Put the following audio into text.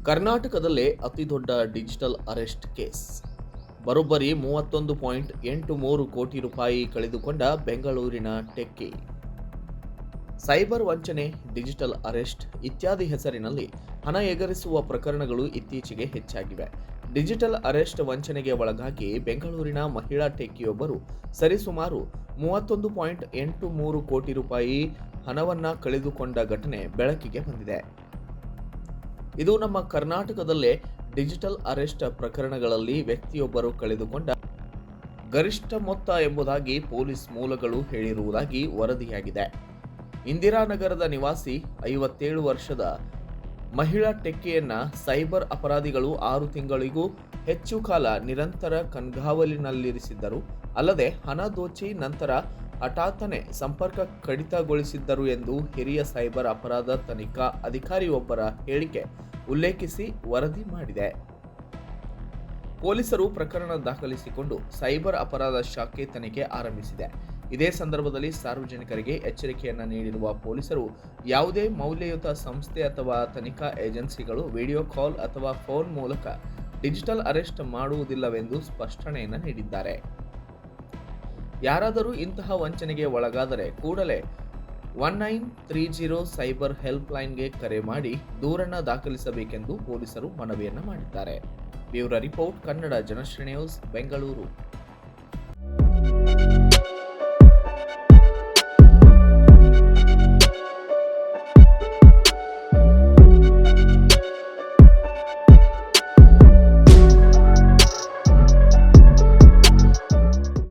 ಕರ್ನಾಟಕದಲ್ಲೇ ಅತಿದೊಡ್ಡ digital arrest case. ಬರೋಬ್ಬರಿ 31.83 ಕೋಟಿ ರೂಪಾಯಿ ಕಳೆದುಕೊಂಡ ಬೆಂಗಳೂರಿನ ಟೆಕ್ಕಿ. ಸೈಬರ್ ವಂಚನೆ, ಡಿಜಿಟಲ್ ಅರೆಸ್ಟ್ ಇತ್ಯಾದಿ ಹೆಸರಿನಲ್ಲಿ ಹಣ ಎಗರಿಸುವ ಪ್ರಕರಣಗಳು ಇತ್ತೀಚೆಗೆ ಹೆಚ್ಚಾಗಿವೆ. ಡಿಜಿಟಲ್ ಅರೆಸ್ಟ್ ವಂಚನೆಗೆ ಒಳಗಾಗಿ ಬೆಂಗಳೂರಿನ ಮಹಿಳಾ ಟೆಕ್ಕಿಯೊಬ್ಬರು ಸರಿಸುಮಾರು 31.83 ಕೋಟಿ ರೂಪಾಯಿ ಹಣವನ್ನ ಕಳೆದುಕೊಂಡ ಘಟನೆ ಬೆಳಕಿಗೆ ಬಂದಿದೆ. ಇದು ನಮ್ಮ ಕರ್ನಾಟಕದಲ್ಲೇ ಡಿಜಿಟಲ್ ಅರೆಸ್ಟ್ ಪ್ರಕರಣಗಳಲ್ಲಿ ವ್ಯಕ್ತಿಯೊಬ್ಬರು ಕಳೆದುಕೊಂಡ ಗರಿಷ್ಠ ಮೊತ್ತ ಎಂಬುದಾಗಿ ಪೊಲೀಸ್ ಮೂಲಗಳು ಹೇಳಿರುವುದಾಗಿ ವರದಿಯಾಗಿದೆ. ಇಂದಿರಾನಗರದ ನಿವಾಸಿ 57 ವರ್ಷದ ಮಹಿಳಾ ಟೆಕ್ಕಿಯನ್ನ ಸೈಬರ್ ಅಪರಾಧಿಗಳು 6 ತಿಂಗಳಿಗೂ ಹೆಚ್ಚು ಕಾಲ ನಿರಂತರ ಕಣ್ಗಾವಲಿನಲ್ಲಿರಿಸಿದ್ದರು. ಅಲ್ಲದೆ ಹಣ ದೋಚಿ ನಂತರ ಹಠಾತ್ತನೆ ಸಂಪರ್ಕ ಕಡಿತಗೊಳಿಸಿದ್ದರು ಎಂದು ಹಿರಿಯ ಸೈಬರ್ ಅಪರಾಧ ತನಿಖಾ ಅಧಿಕಾರಿಯೊಬ್ಬರ ಹೇಳಿಕೆ ಉಲ್ಲೇಖಿಸಿ ವರದಿ ಮಾಡಿದೆ. ಪೊಲೀಸರು ಪ್ರಕರಣ ದಾಖಲಿಸಿಕೊಂಡು ಸೈಬರ್ ಅಪರಾಧ ಶಾಖೆ ತನಿಖೆ ಆರಂಭಿಸಿದೆ. ಇದೇ ಸಂದರ್ಭದಲ್ಲಿ ಸಾರ್ವಜನಿಕರಿಗೆ ಎಚ್ಚರಿಕೆಯನ್ನ ನೀಡಿರುವ ಪೊಲೀಸರು ಯಾವುದೇ ಮೌಲ್ಯಯುತ ಸಂಸ್ಥೆ ಅಥವಾ ತನಿಖಾ ಏಜೆನ್ಸಿಗಳು ವಿಡಿಯೋ ಕಾಲ್ ಅಥವಾ ಫೋನ್ ಮೂಲಕ ಡಿಜಿಟಲ್ ಅರೆಸ್ಟ್ ಮಾಡುವುದಿಲ್ಲವೆಂದು ಸ್ಪಷ್ಟನೆಯನ್ನ ನೀಡಿದ್ದಾರೆ. ಯಾರಾದರೂ ಇಂತಹ ವಂಚನೆಗೆ ಒಳಗಾದರೆ ಕೂಡಲೇ 1930 ಸೈಬರ್ ಹೆಲ್ಪ್ ಲೈನ್ಗೆ ಕರೆ ಮಾಡಿ ದೂರನ್ನ ದಾಖಲಿಸಬೇಕೆಂದು ಪೊಲೀಸರು ಮನವಿಯನ್ನ ಮಾಡಿದ್ದಾರೆ. Bureau report, Kannada Janashree news, Bengaluru.